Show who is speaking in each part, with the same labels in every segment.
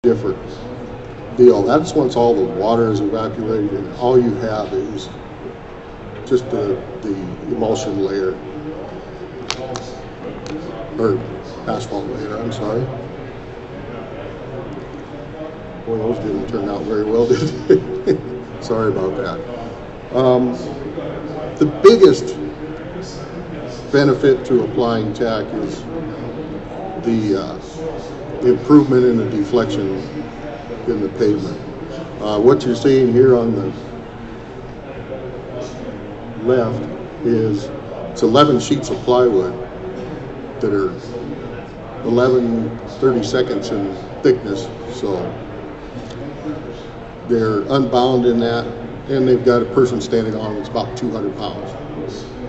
Speaker 1: different deal. That's once all the water is evaporated and all you have is just the emulsion layer, or asphalt layer, I'm sorry. Boy, those didn't turn out very well, did they? Sorry about that. The biggest benefit to applying tack is the improvement in the deflection in the pavement. What you're seeing here on the left is it's 11 sheets of plywood that are 30 seconds in thickness, so they're unbound in that, and they've got a person standing on them that's about 200 pounds.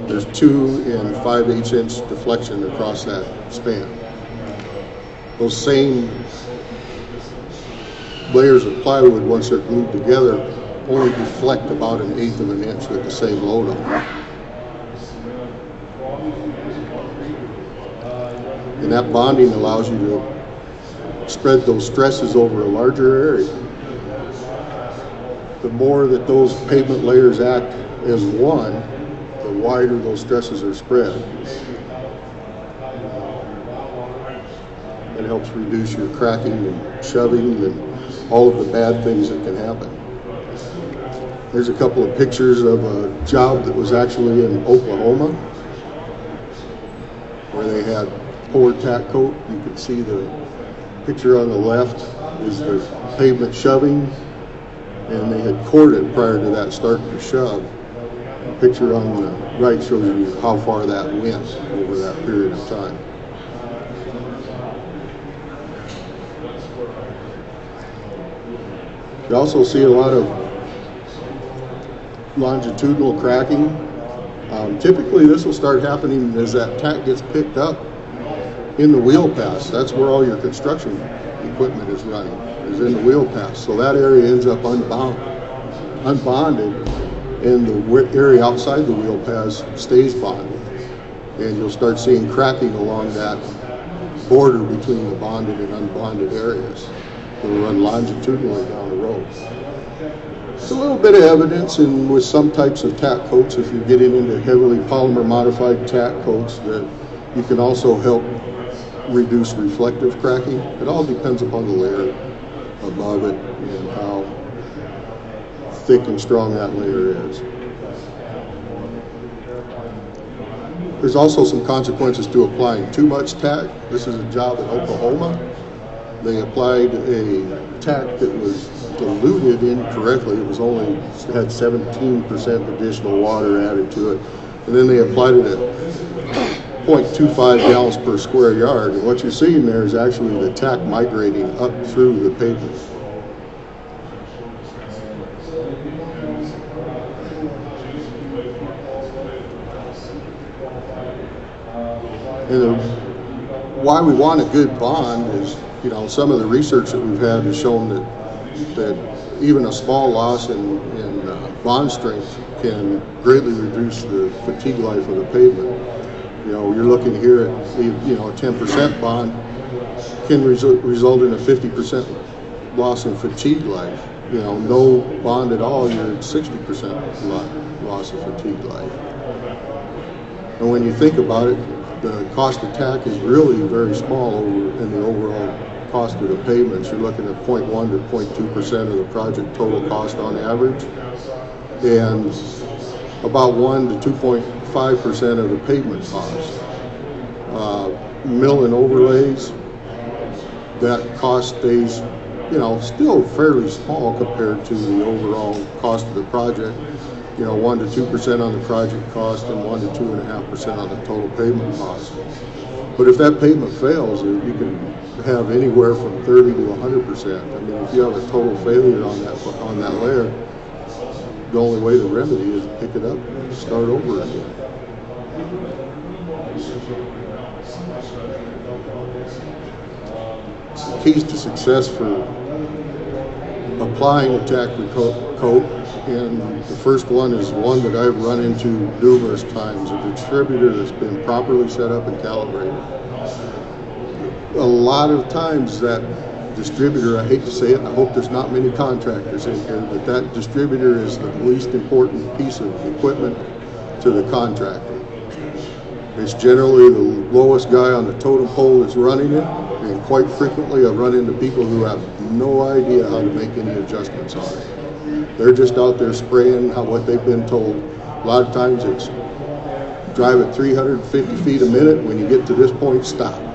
Speaker 1: There's 2 and 5/8 inch deflection across that span. Those same layers of plywood, once they're glued together, only deflect about 1/8 of an inch with the same load on them. And that bonding allows you to spread those stresses over a larger area. The more that those pavement layers act as one, the wider those stresses are spread. It helps reduce your cracking and shoving and all of the bad things that can happen. There's a couple of pictures of a job that was actually in Oklahoma where they had poor tack coat. You can see the picture on the left is the pavement shoving, and they had cored it prior to that starting to shove. The picture on the right shows you how far that went over that period of time. You also see a lot of longitudinal cracking. Typically this will start happening as that tack gets picked up in the wheel pass. That's where all your construction equipment is running, is in the wheel pass. So that area ends up unbonded, and the area outside the wheel pass stays bonded. And you'll start seeing cracking along that border between the bonded and unbonded areas. Will run longitudinally down the road. It's a little bit of evidence with some types of tack coats, if you're getting into heavily polymer modified tack coats, that you can also help reduce reflective cracking. It all depends upon the layer above it and how thick and strong that layer is. There's also some consequences to applying too much tack. This is a job in Oklahoma. They applied a tack that was diluted incorrectly. It had 17% additional water added to it. And then they applied it at 0.25 gallons per square yard. And what you're seeing there is actually the tack migrating up through the pavement. And why we want a good bond is, some of the research that we've had has shown that even a small loss in bond strength can greatly reduce the fatigue life of the pavement. You're looking here at a 10% bond can result in a 50% loss in fatigue life. No bond at all, you're at 60% loss of fatigue life. And when you think about it, the cost of tack is really very small in the overall cost of the pavements. You're looking at 0.1 to 0.2% of the project total cost on average, and about 1 to 2.5% of the pavement cost. Mill and overlays, that cost stays, still fairly small compared to the overall cost of the project. 1 to 2% on the project cost and 1 to 2.5% on the total pavement cost. But if that pavement fails, you can have anywhere from 30 to 100%. I mean, if you have a total failure on that layer, the only way to remedy is to pick it up and start over again. The keys to success for applying a tack coat, and the first one is one that I've run into numerous times, a distributor that's been properly set up and calibrated. A lot of times that distributor, I hate to say it, and I hope there's not many contractors in here, but that distributor is the least important piece of equipment to the contractor. It's generally the lowest guy on the totem pole that's running it, and quite frequently I've run into people who have no idea how to make any adjustments on it. They're just out there spraying what they've been told. A lot of times it's drive at 350 feet a minute. When you get to this point, stop.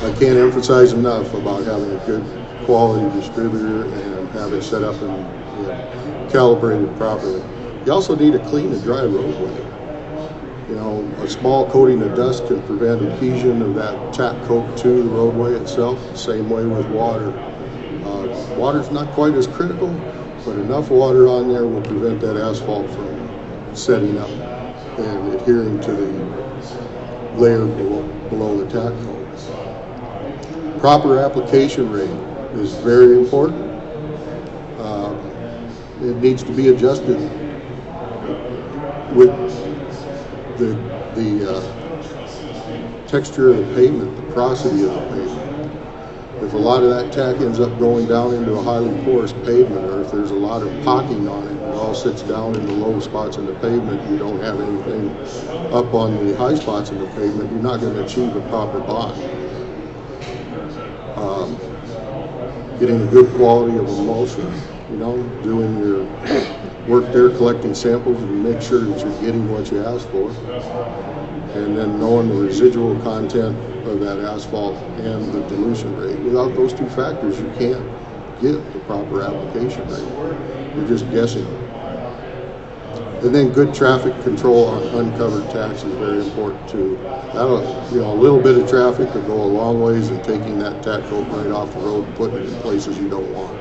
Speaker 1: I can't emphasize enough about having a good quality distributor and have it set up and calibrated properly. You also need a clean and dry roadway. You know, a small coating of dust can prevent adhesion of that tack coat to the roadway itself. Same way with water. Water's not quite as critical, but enough water on there will prevent that asphalt from setting up and adhering to the layer below the tack coat. Proper application rate is very important. It needs to be adjusted with the texture of the pavement, the porosity of the pavement. If a lot of that tack ends up going down into a highly porous pavement, or if there's a lot of pocking on it, and it all sits down in the low spots in the pavement, you don't have anything up on the high spots in the pavement, you're not going to achieve a proper bond. Getting a good quality of emulsion, you know, doing your work there, collecting samples and make sure that you're getting what you asked for, and then knowing the residual content of that asphalt and the dilution rate. Without those two factors, you can't get the proper application rate. You're just guessing. And then good traffic control on uncovered tacks is very important too. That'll, you know, a little bit of traffic could go a long ways in taking that tack coat right off the road and putting it in places you don't want.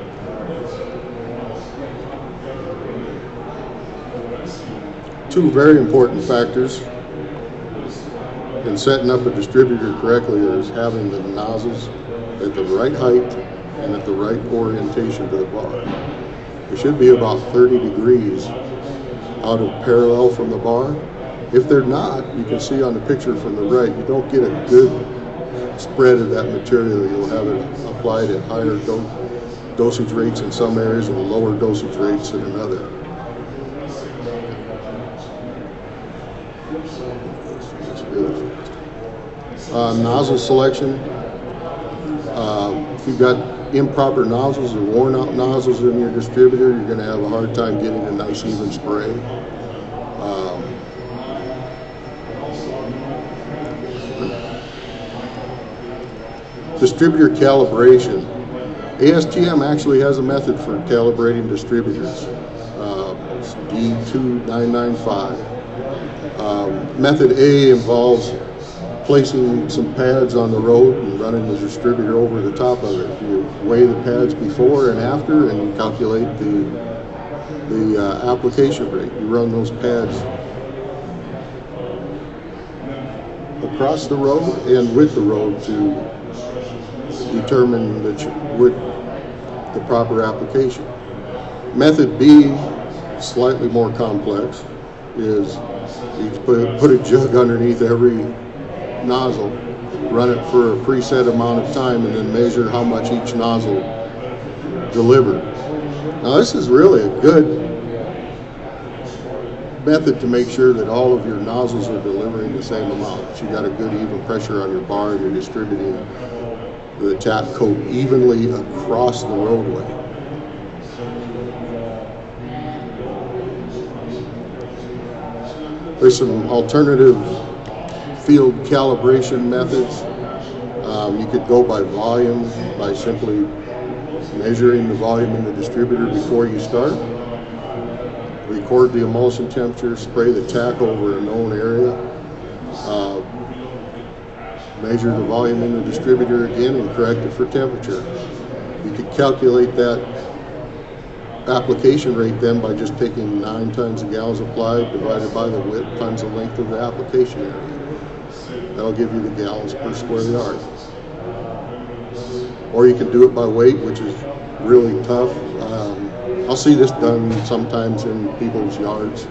Speaker 1: Two very important factors in setting up a distributor correctly is having the nozzles at the right height and at the right orientation to the bar. It should be about 30 degrees out of parallel from the bar. If they're not, you can see on the picture from the right, you don't get a good spread of that material. You'll have it applied at higher dosage rates in some areas and lower dosage rates in another. Nozzle selection. If you've got improper nozzles or worn out nozzles in your distributor, you're going to have a hard time getting a nice even spray. Distributor calibration. ASTM actually has a method for calibrating distributors. It's D2995. Method A involves placing some pads on the road and running the distributor over the top of it. You weigh the pads before and after and you calculate the application rate. You run those pads across the road and with the road to determine the proper application. Method B, slightly more complex, is you put a jug underneath every nozzle, run it for a preset amount of time, and then measure how much each nozzle delivered. Now this is really a good method to make sure that all of your nozzles are delivering the same amount. That you got a good even pressure on your bar and you're distributing the tack coat evenly across the roadway. There's some alternative field calibration methods. You could go by volume, by simply measuring the volume in the distributor before you start. Record the emulsion temperature, spray the tack over a known area. Measure the volume in the distributor again and correct it for temperature. You could calculate that application rate then by just taking 9 tons of gallons applied divided by the width times the length of the application area. That'll give you the gallons per square yard. Or you can do it by weight, which is really tough. I'll see this done sometimes in people's yards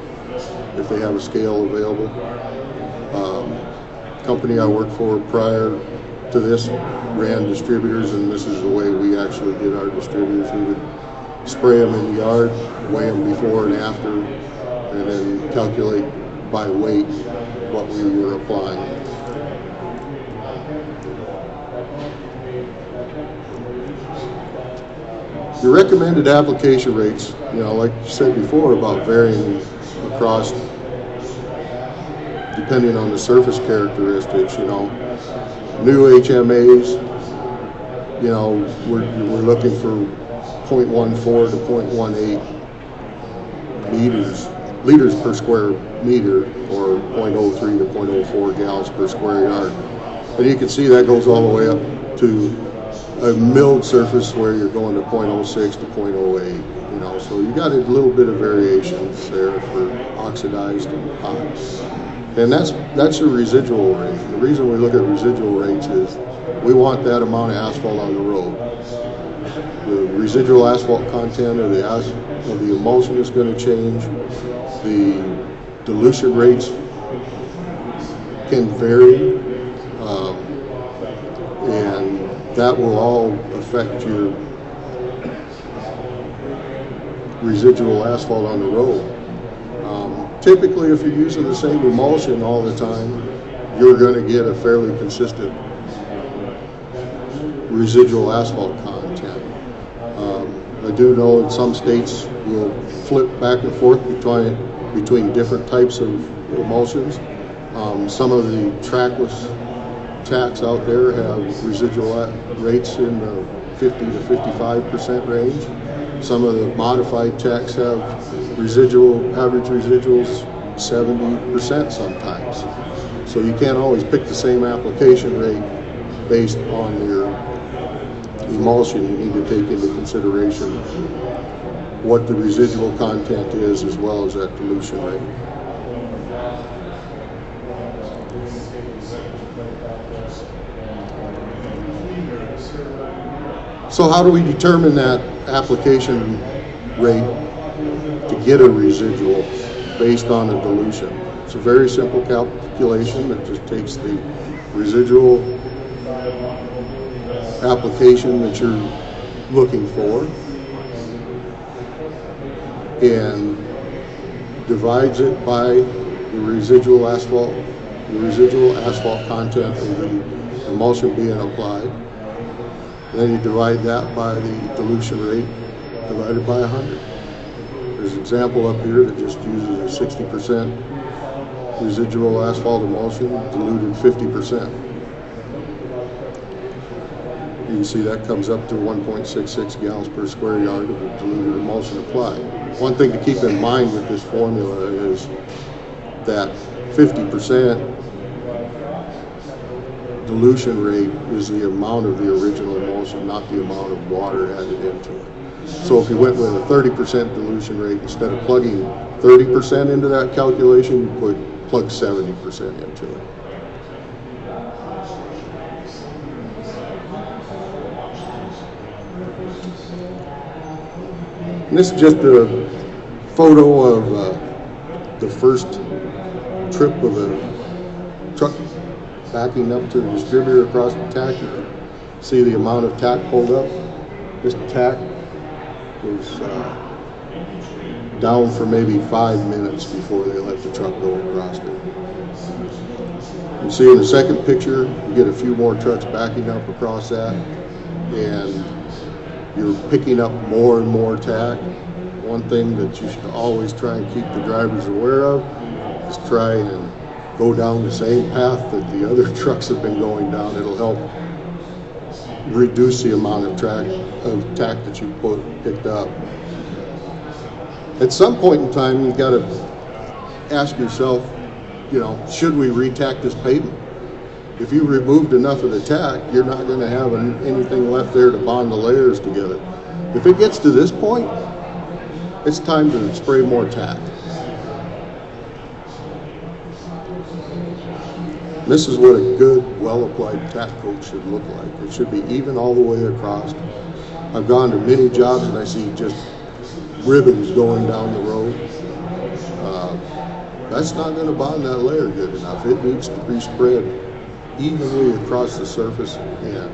Speaker 1: if they have a scale available. company I worked for prior to this ran distributors, and this is the way we actually did our distributors. We would spray them in the yard, weigh them before and after, and then calculate by weight what we were applying. The recommended application rates, like you said before, about varying across depending on the surface characteristics. New HMAs, we're looking for 0.14 to 0.18 liters per square meter, or 0.03 to 0.04 gallons per square yard. And you can see that goes all the way up to a milled surface where you're going to 0.06 to 0.08. So you got a little bit of variations there for oxidized and hot. And that's a residual rate. The reason we look at residual rates is we want that amount of asphalt on the road. The residual asphalt content of the emulsion is going to change. The dilution rates can vary, and that will all affect your residual asphalt on the road. Typically, if you're using the same emulsion all the time, you're going to get a fairly consistent residual asphalt content. I do know that some states will flip back and forth between different types of emulsions. Some of the trackless tacks out there have residual rates in the 50 to 55% range. Some of the modified tacks have average residuals 70% sometimes. So you can't always pick the same application rate based on your emulsion. You need to take into consideration what the residual content is as well as that dilution rate. So how do we determine that application rate to get a residual based on the dilution? It's a very simple calculation that just takes the residual application that you're looking for and divides it by the residual asphalt content of the emulsion being applied. Then you divide that by the dilution rate divided by 100. There's an example up here that just uses a 60% residual asphalt emulsion diluted 50%. You can see that comes up to 1.66 gallons per square yard of diluted emulsion applied. One thing to keep in mind with this formula is that 50% dilution rate is the amount of the original emulsion, not the amount of water added into it. So if you went with a 30% dilution rate, instead of plugging 30% into that calculation, you plug 70% into it. And this is just a photo of the first trip of a truck backing up to the distributor across the tack. You can see the amount of tack pulled up. This tack was down for maybe 5 minutes before they let the truck go across it. You see in the second picture, you get a few more trucks backing up across that, and you're picking up more and more tack. One thing that you should always try and keep the drivers aware of is try and go down the same path that the other trucks have been going down. It'll help reduce the amount of tack that you picked up. At some point in time, you've got to ask yourself, should we re-tack this pavement? If you removed enough of the tack, you're not going to have anything left there to bond the layers together. If it gets to this point, it's time to spray more tack. This is what a good, well-applied tack coat should look like. It should be even all the way across. I've gone to many jobs and I see just ribbons going down the road. That's not going to bond that layer good enough. It needs to be spread evenly across the surface and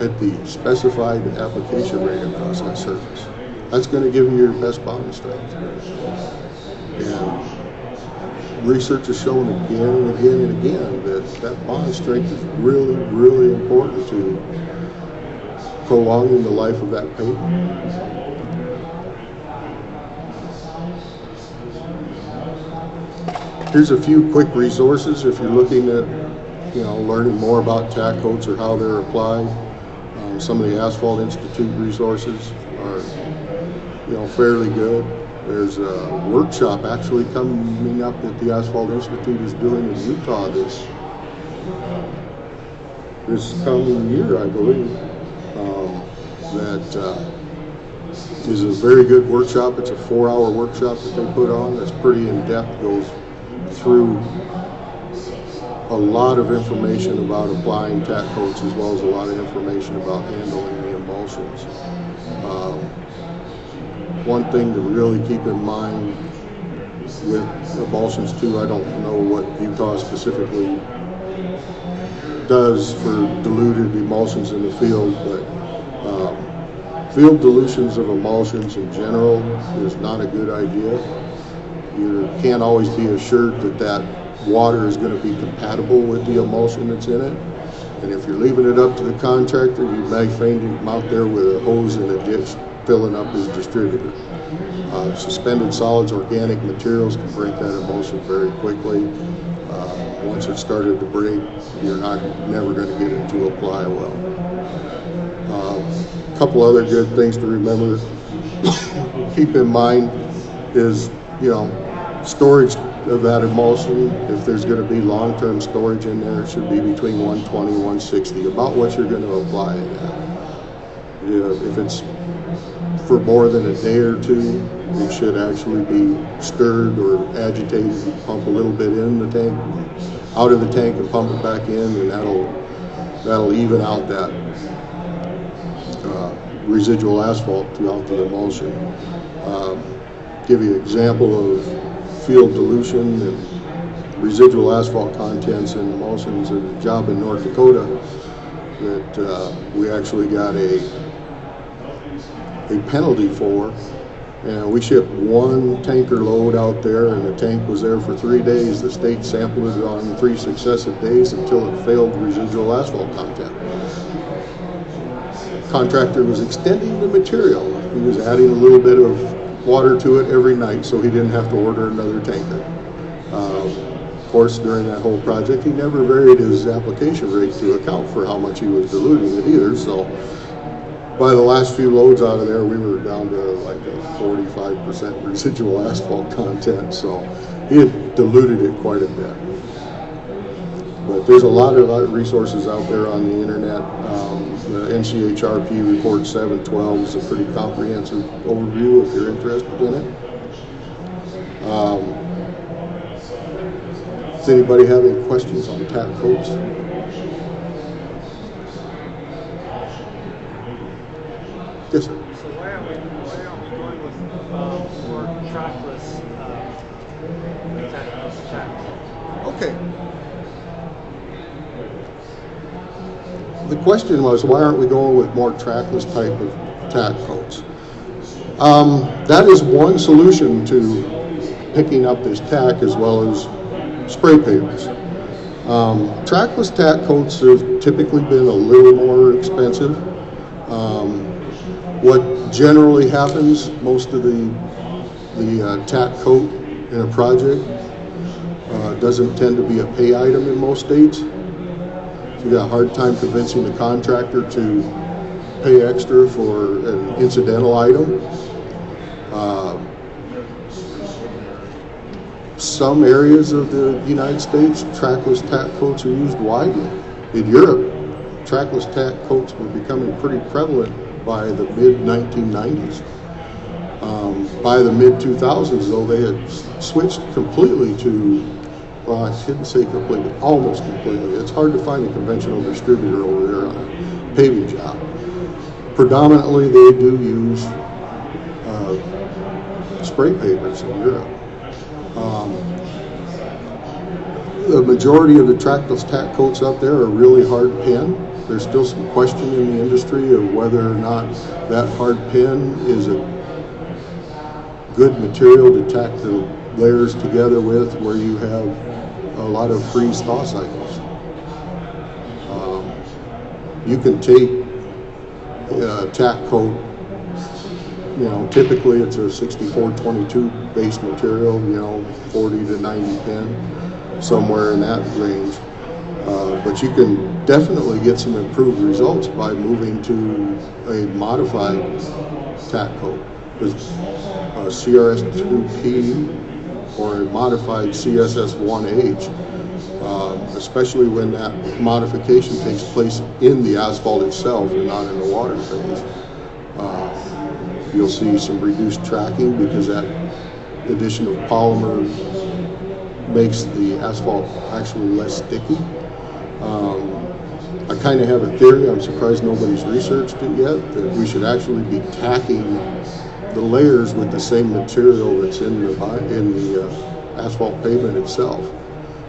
Speaker 1: at the specified application rate across that surface. That's going to give you your best bond strength. And research has shown again and again and again that bond strength is really, really important to prolonging the life of that paper. Here's a few quick resources if you're looking at, learning more about tack coats or how they're applied. Some of the Asphalt Institute resources are, fairly good. There's a workshop actually coming up that the Asphalt Institute is doing in Utah this coming year, I believe. That is a very good workshop. It's a 4-hour workshop that they put on. That's pretty in-depth, goes through a lot of information about applying tack coats as well as a lot of information about handling the emulsions. One thing to really keep in mind with emulsions too, I don't know what Utah specifically does for diluted emulsions in the field, but field dilutions of emulsions in general is not a good idea. You can't always be assured that water is going to be compatible with the emulsion that's in it. And if you're leaving it up to the contractor, you may find him out there with a hose in a ditch filling up his distributor. Suspended solids, organic materials can break that emulsion very quickly. Once it's started to break, you're never going to get it to apply well. A couple other good things to remember, keep in mind is, storage of that emulsion. If there's going to be long-term storage in there, it should be between 120 and 160, about what you're going to apply it at. If it's for more than a day or two, it should actually be stirred or agitated. You pump a little bit in the tank, out of the tank, and pump it back in, and that'll even out that residual asphalt throughout the emulsion. Give you an example of field dilution and residual asphalt contents in emulsions. A job in North Dakota that we actually got a penalty for, and we shipped one tanker load out there, and the tank was there for 3 days. The state sampled it on 3 successive days until it failed residual asphalt content. Contractor was extending the material. He was adding a little bit of water to it every night so he didn't have to order another tanker. Of course, during that whole project, he never varied his application rate to account for how much he was diluting it either. So by the last few loads out of there, we were down to like a 45% residual asphalt content. So he had diluted it quite a bit. But there's a lot of resources out there on the internet. The NCHRP Report 712 is a pretty comprehensive overview if you're interested in it. Does anybody have any questions on tack coats? Yes, sir.
Speaker 2: So why aren't we going with more trackless tack?
Speaker 1: Okay. The question was, why aren't we going with more trackless type of tack coats? That is one solution to picking up this tack as well as spray papers. Trackless tack coats have typically been a little more expensive. What generally happens, most of the tack coat in a project doesn't tend to be a pay item in most states. You got a hard time convincing the contractor to pay extra for an incidental item. Some areas of the United States, trackless tack coats are used widely. In Europe, trackless tack coats were becoming pretty prevalent by the mid-1990s. By the mid-2000s, though, they had switched completely to, well, I shouldn't say completely, almost completely. It's hard to find a conventional distributor over there on a paving job. Predominantly, they do use spray papers in Europe. The majority of the trackless tack coats out there are really hard pen. There's still some question in the industry of whether or not that hard pen is a good material to tack the layers together with, where you have a lot of freeze-thaw cycles. You can take a tack coat, typically it's a 6422 base material, 40 to 90 pen, somewhere in that range. But you can definitely get some improved results by moving to a modified tack coat. With a CRS2P or a modified CSS1H, especially when that modification takes place in the asphalt itself and not in the water phase. You'll see some reduced tracking because that addition of polymer makes the asphalt actually less sticky. I kind of have a theory, I'm surprised nobody's researched it yet, that we should actually be tacking the layers with the same material that's in the asphalt pavement itself.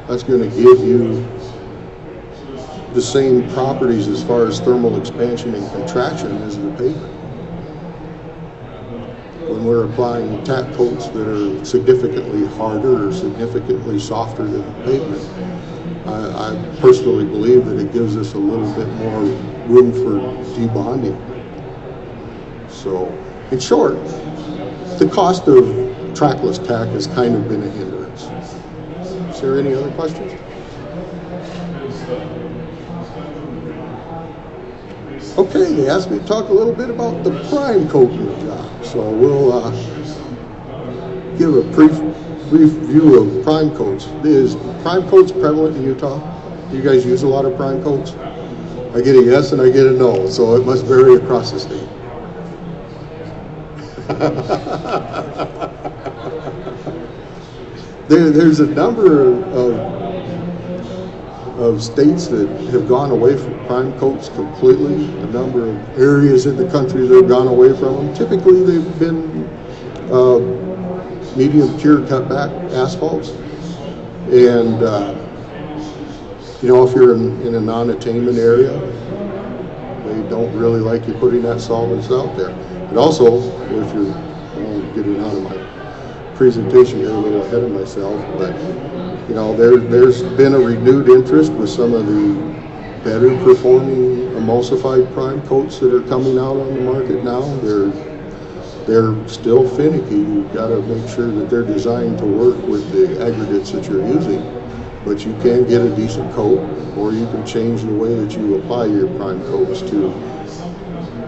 Speaker 1: That's going to give you the same properties as far as thermal expansion and contraction as the pavement. When we're applying tack coats that are significantly harder or significantly softer than the pavement, I personally believe that it gives us a little bit more room for debonding. So, in short, the cost of trackless tack has kind of been a hindrance. Is there any other questions? Okay, they asked me to talk a little bit about the prime coating job. So we'll give a brief view of prime coats. Is prime coats prevalent in Utah? Do you guys use a lot of prime coats? I get a yes and I get a no, so it must vary across the state. There's a number of states that have gone away from prime coats completely, a number of areas in the country that have gone away from them. Typically they've been medium cure cutback asphalts, and if you're in a non-attainment area, they don't really like you putting that solvents out there. And also, if you're getting out of my presentation here, a little ahead of myself, but there's been a renewed interest with some of the better performing emulsified prime coats that are coming out on the market now. They're still finicky. You've got to make sure that they're designed to work with the aggregates that you're using, but you can get a decent coat, or you can change the way that you apply your prime coats to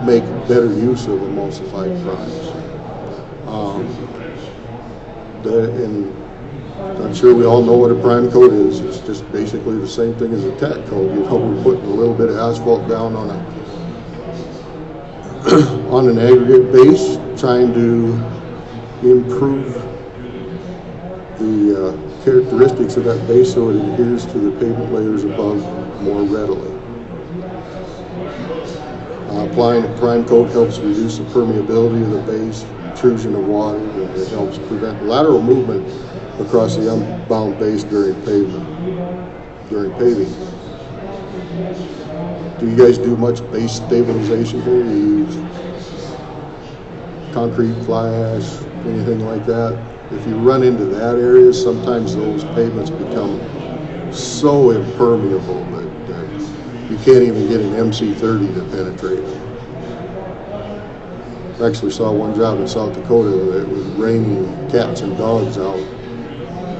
Speaker 1: make better use of emulsified primes. And I'm sure we all know what a prime coat is. It's just basically the same thing as a tack coat. We're putting a little bit of asphalt down on an aggregate base, trying to improve the characteristics of that base so it adheres to the pavement layers above more readily. Applying a prime coat helps reduce the permeability of the base, intrusion of water, and it helps prevent lateral movement across the unbound base during paving. Do you guys do much base stabilization here? You use concrete fly ash, anything like that? If you run into that area, sometimes those pavements become so impermeable that you can't even get an MC30 to penetrate them. I actually saw one job in South Dakota that it was raining cats and dogs out,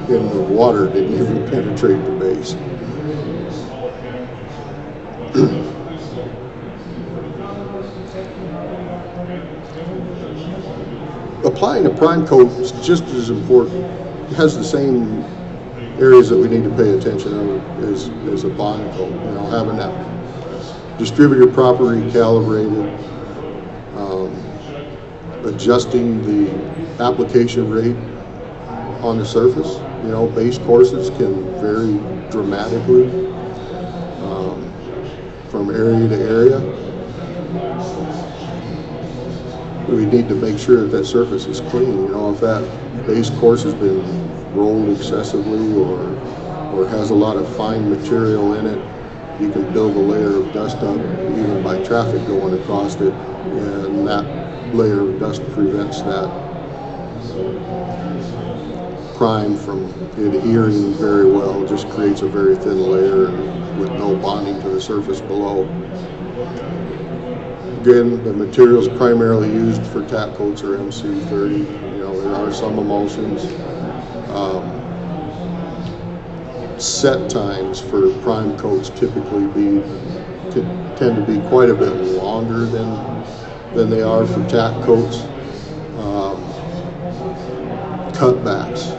Speaker 1: and the water didn't even penetrate the base. Applying a prime coat is just as important. It has the same areas that we need to pay attention to as a bond coat. Having that distributor properly calibrated, adjusting the application rate on the surface. Base courses can vary dramatically from area to area. We need to make sure that surface is clean. If that base course has been rolled excessively or or has a lot of fine material in it, you can build a layer of dust up even by traffic going across it, and that layer of dust prevents that prime from adhering very well. It just creates a very thin layer with no bonding to the surface below. Again, the materials primarily used for tack coats are MC30. There are some emulsions. Set times for prime coats typically tend to be quite a bit longer than they are for tack coats. Cutbacks,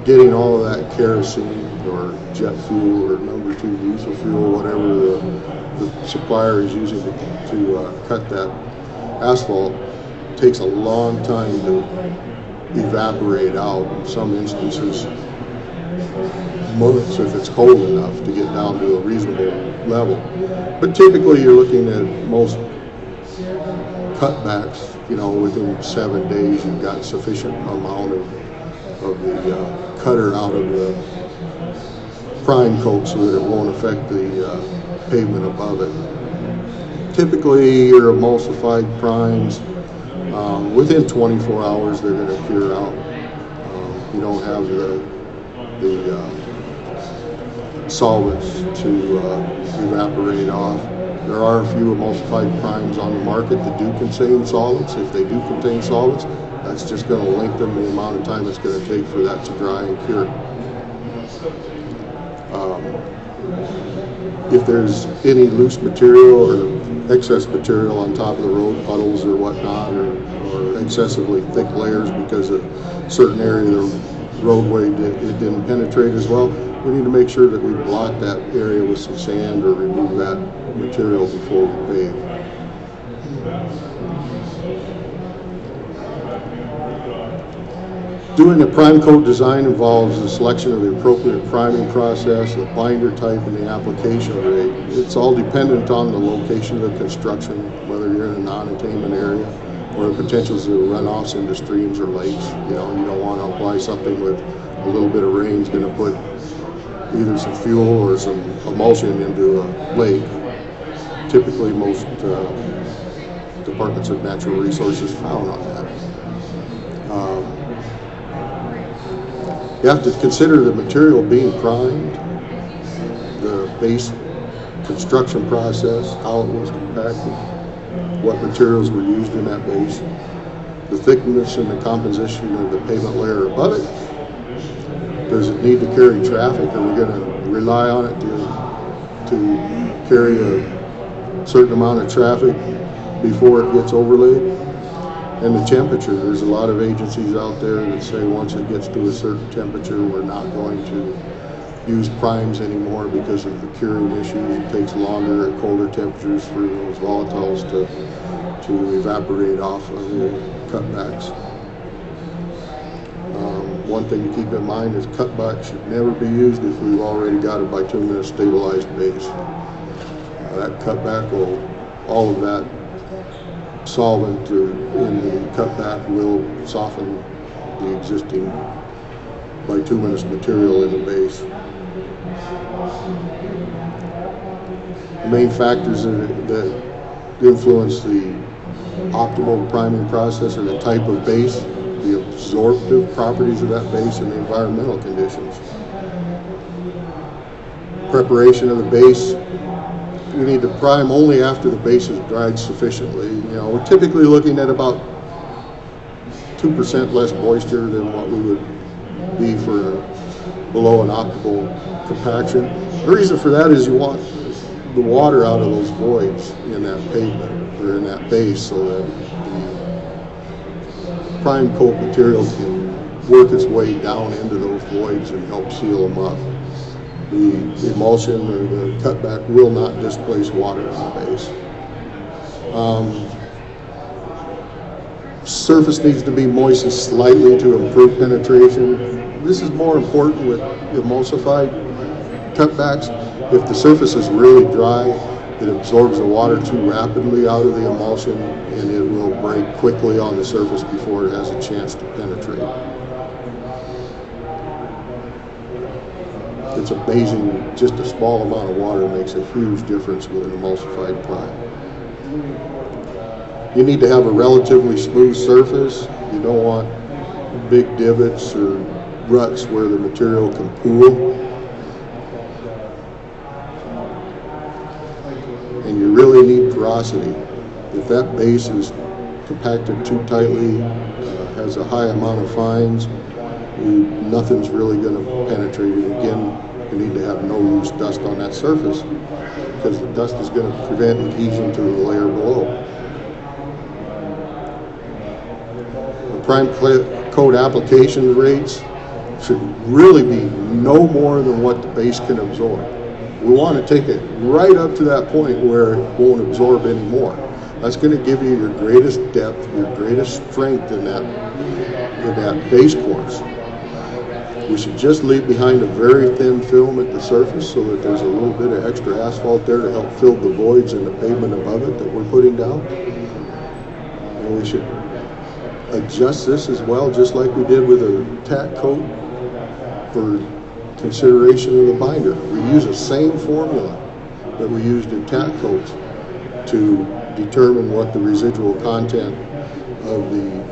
Speaker 1: getting all of that kerosene or jet fuel or number 2 diesel fuel, whatever the supplier is using to cut that asphalt, takes a long time to evaporate out. In some instances, months if it's cold enough to get down to a reasonable level. But typically you're looking at most cutbacks, within 7 days you've got sufficient amount of the cutter out of the prime coat so that it won't affect the pavement above it. Typically your emulsified primes, within 24 hours they're going to cure out. You don't have the solvents to evaporate off. There are a few emulsified primes on the market that do contain solvents. If they do contain solvents, that's just going to lengthen the amount of time it's going to take for that to dry and cure. If there's any loose material or excess material on top of the road, puddles or whatnot, or excessively thick layers because a certain area of the roadway it didn't penetrate as well, we need to make sure that we block that area with some sand or remove that material before we pave. Doing a prime coat design involves the selection of the appropriate priming process, the binder type, and the application rate. It's all dependent on the location of the construction, whether you're in a non-attainment area or the potentials of runoffs into streams or lakes. You don't want to apply something with a little bit of rain is going to put either some fuel or some emulsion into a lake. Typically most departments of natural resources frown on that. You have to consider the material being primed, the base construction process, how it was compacted, what materials were used in that base, the thickness and the composition of the pavement layer above it. Does it need to carry traffic? Are we going to rely on it to carry a certain amount of traffic before it gets overlaid? And the temperature, there's a lot of agencies out there that say once it gets to a certain temperature, we're not going to use primes anymore because of the curing issues. It takes longer at colder temperatures for those volatiles to evaporate off of the cutbacks. One thing to keep in mind is cutback should never be used if we've already got a bituminous stabilized base. That cutback all of that solvent in the cutback will soften the existing bituminous material in the base. The main factors that influence the optimal priming process are the type of base, the absorptive properties of that base, and the environmental conditions. Preparation of the base. We need to prime only after the base is dried sufficiently. We're typically looking at about 2% less moisture than what we would be for below an optimal compaction. The reason for that is you want the water out of those voids in that pavement or in that base so that the prime coat material can work its way down into those voids and help seal them up. The emulsion or the cutback will not displace water on the base. Surface needs to be moistened slightly to improve penetration. This is more important with emulsified cutbacks. If the surface is really dry, it absorbs the water too rapidly out of the emulsion and it will break quickly on the surface before it has a chance to penetrate. It's amazing, just a small amount of water makes a huge difference with an emulsified prime. You need to have a relatively smooth surface. You don't want big divots or ruts where the material can pool. And you really need porosity. If that base is compacted too tightly, has a high amount of fines, nothing's really going to penetrate it. Again, you need to have no loose dust on that surface because the dust is going to prevent adhesion to the layer below. The prime coat application rates should really be no more than what the base can absorb. We want to take it right up to that point where it won't absorb anymore. That's going to give you your greatest depth, your greatest strength in that base course. We should just leave behind a very thin film at the surface so that there's a little bit of extra asphalt there to help fill the voids in the pavement above it that we're putting down. And we should adjust this as well, just like we did with a tack coat for consideration of the binder. We use the same formula that we used in tack coats to determine what the residual content of the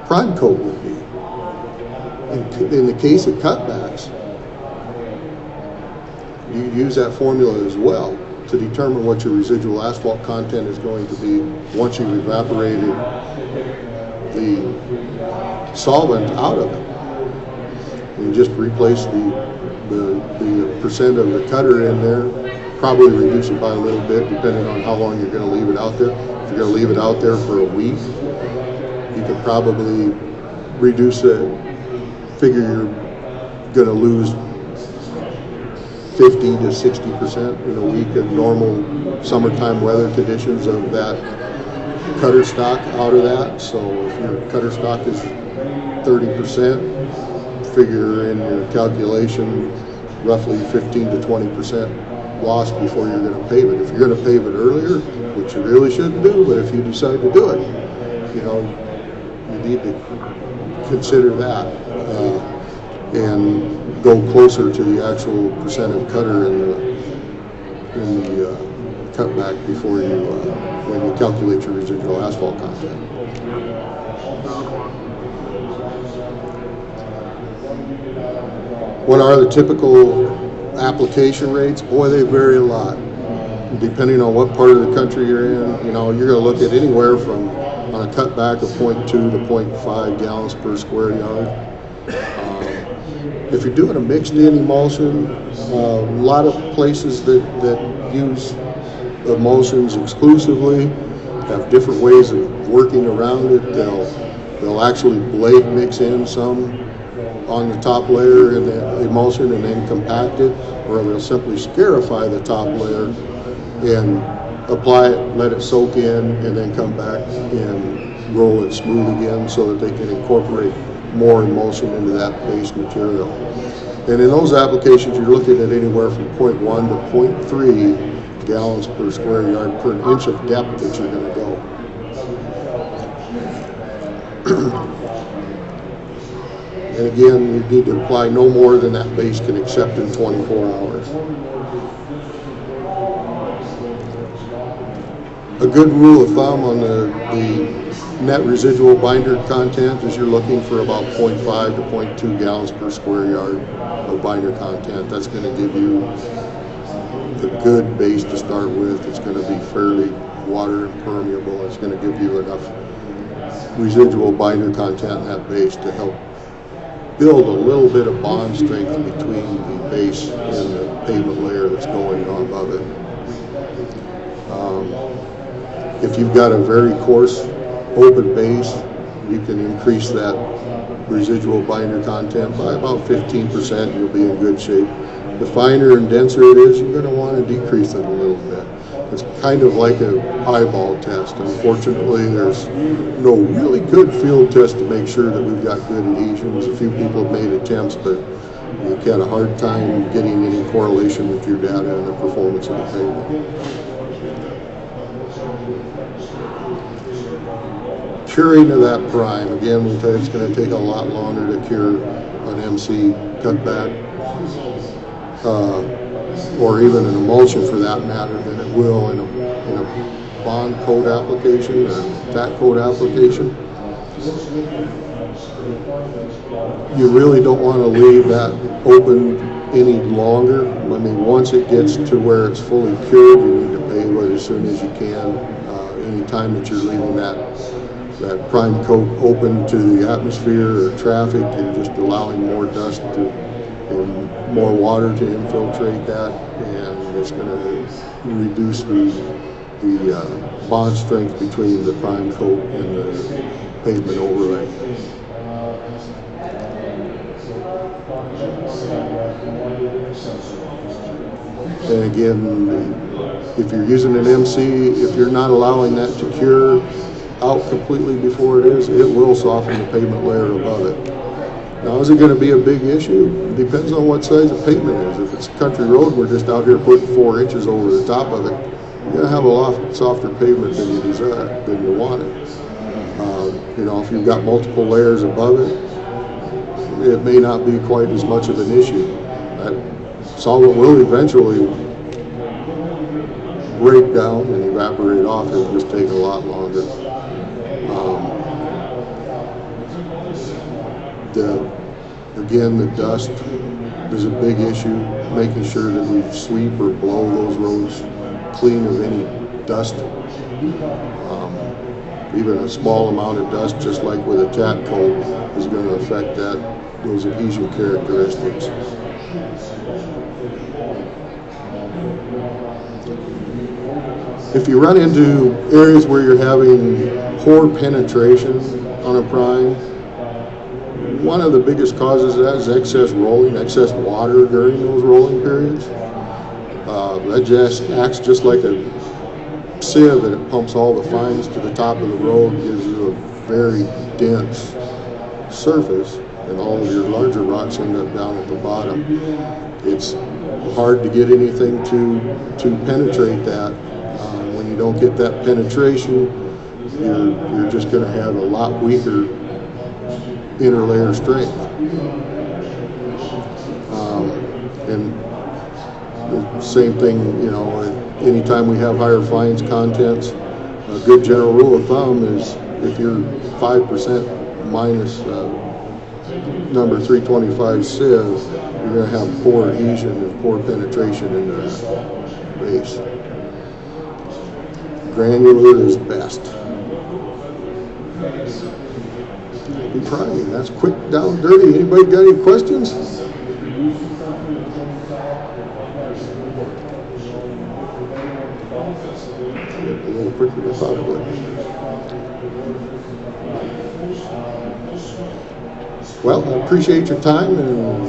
Speaker 1: prime coat would be. In the case of cutbacks, you use that formula as well to determine what your residual asphalt content is going to be once you've evaporated the solvent out of it. You just replace the percent of the cutter in there, probably reduce it by a little bit depending on how long you're going to leave it out there. If you're going to leave it out there for a week, you could probably reduce it. Figure you're going to lose 50 to 60% in a week of normal summertime weather conditions of that cutter stock out of that. So if your cutter stock is 30%, figure in your calculation roughly 15 to 20% lost before you're going to pave it. If you're going to pave it earlier, which you really shouldn't do, but if you decide to do it, you need to consider that and go closer to the actual percent of cutter in the cutback before you when you calculate your residual asphalt content. What are the typical application rates? Boy, they vary a lot depending on what part of the country you're in. You're going to look at anywhere from on a cutback of 0.2 to 0.5 gallons per square yard. If you're doing a mixed-in emulsion, a lot of places that use emulsions exclusively have different ways of working around it. They'll actually blade mix in some on the top layer in the emulsion and then compact it, or they'll simply scarify the top layer and apply it, let it soak in, and then come back and roll it smooth again so that they can incorporate more emulsion into that base material. And in those applications, you're looking at anywhere from 0.1 to 0.3 gallons per square yard per inch of depth that you're going to go. And again, you need to apply no more than that base can accept in 24 hours. A good rule of thumb on the net residual binder content is you're looking for about 0.5 to 0.2 gallons per square yard of binder content. That's going to give you a good base to start with. It's going to be fairly water impermeable. It's going to give you enough residual binder content in that base to help build a little bit of bond strength between the base and the pavement layer that's going on above it. If you've got a very coarse open base, you can increase that residual binder content by about 15%. You'll be in good shape. The finer and denser it is, you're going to want to decrease it a little bit. It's kind of like an eyeball test. Unfortunately, there's no really good field test to make sure that we've got good adhesions. A few people have made attempts, but you've got a hard time getting any correlation with your data and the performance of the pavement. Curing of that prime, again, we'll tell you it's going to take a lot longer to cure an MC cutback or even an emulsion for that matter, than it will in a bond coat application or tack coat application. You really don't want to leave that open any longer. I mean, once it gets to where it's fully cured, you need to pave it as soon as you can. Any time that you're leaving that prime coat open to the atmosphere or traffic, you're just allowing more dust and more water to infiltrate that, and it's going to reduce the bond strength between the prime coat and the pavement overlay. And again, if you're using an MC, if you're not allowing that to cure out completely before it is, it will soften the pavement layer above it. Now, is it going to be a big issue? Depends on what size the pavement is. If it's a country road, we're just out here putting 4 inches over the top of it, you're going to have a lot softer pavement than you desire, than you want it. You know, if you've got multiple layers above it, it may not be quite as much of an issue. That solvent will eventually break down and evaporate off. It'll just take a lot longer. Again, the dust is a big issue. Making sure that we sweep or blow those roads clean of any dust. Even a small amount of dust, just like with a tack coat, is going to affect those adhesion characteristics. If you run into areas where you're having poor penetration on a prime, one of the biggest causes of that is excess rolling, excess water during those rolling periods. That just acts just like a sieve, and it pumps all the fines to the top of the road, gives you a very dense surface, and all of your larger rocks end up down at the bottom. It's hard to get anything to penetrate that. When you don't get that penetration, you're just going to have a lot weaker interlayer strength. And the same thing, you know, anytime we have higher fines contents, a good general rule of thumb is if you're 5% minus number 325 sieve, you're going to have poor adhesion and poor penetration into that base. Granular is best. Be prying. That's quick, down, dirty. Anybody got any questions? A little quicker than I thought it would. Well, I appreciate your time, and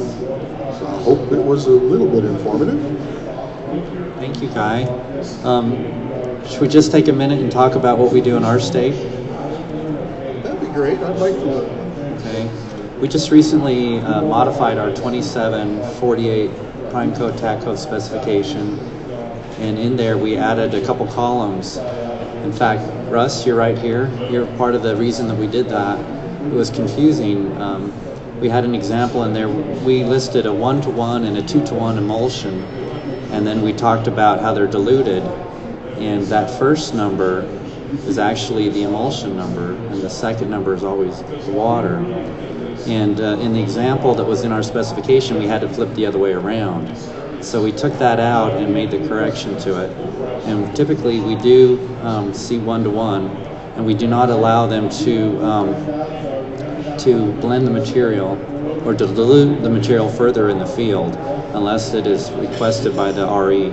Speaker 1: I hope it was a little bit informative.
Speaker 3: Thank you, Guy. Should we just take a minute and talk about what we do in our state?
Speaker 1: That'd be great. I'd like to.
Speaker 3: Okay. We just recently modified our 2748 prime coat tack coat specification, and in there we added a couple columns. In fact, Russ, you're right here. You're part of the reason that we did that. It was confusing. We had an example in there. We listed a 1-to-1 and a 2-to-1 emulsion, and then we talked about how they're diluted. And that first number is actually the emulsion number, and the second number is always the water. And in the example that was in our specification, we had to flip the other way around. So we took that out and made the correction to it. And typically we do see 1-to-1, and we do not allow them to blend the material or to dilute the material further in the field unless it is requested by the RE.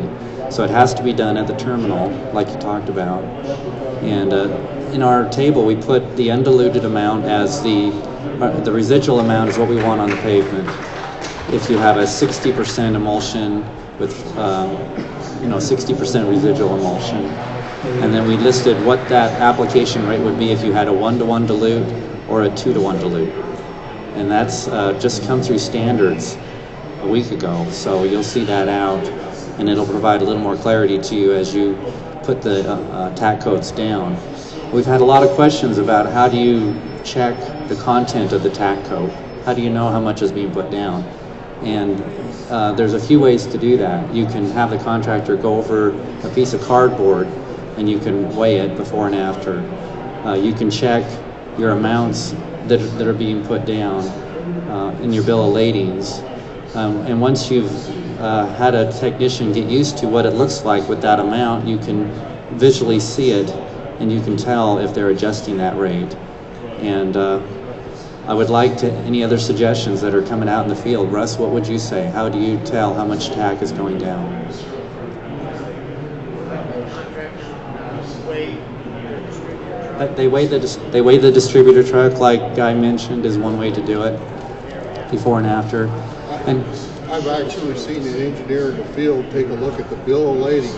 Speaker 3: So it has to be done at the terminal, like you talked about. And in our table, we put the undiluted amount as the residual amount is what we want on the pavement. If you have a 60% emulsion with 60% residual emulsion, and then we listed what that application rate would be if you had a 1-to-1 dilute or a 2-to-1 dilute. And that's just come through standards a week ago, so you'll see that out, and it'll provide a little more clarity to you as you put the tack coats down. We've had a lot of questions about how do you check the content of the tack coat? How do you know how much is being put down? And there's a few ways to do that. You can have the contractor go over a piece of cardboard and you can weigh it before and after. You can check your amounts that are being put down in your bill of ladings. And once you've had a technician get used to what it looks like with that amount, you can visually see it and you can tell if they're adjusting that rate. And I would like to, any other suggestions that are coming out in the field? Russ, what would you say? How do you tell how much TAC is going down? They weigh the distributor truck, like Guy mentioned, is one way to do it, before and after. And
Speaker 1: I've actually seen an engineer in the field take a look at the bill of lading,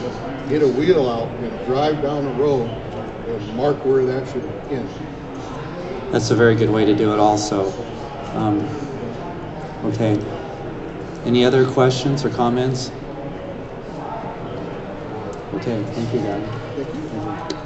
Speaker 1: get a wheel out and drive down the road and mark where that should end.
Speaker 3: that's a very good way to do it also. Okay. Any other questions or comments? Okay, thank you, Guy.
Speaker 1: Thank you.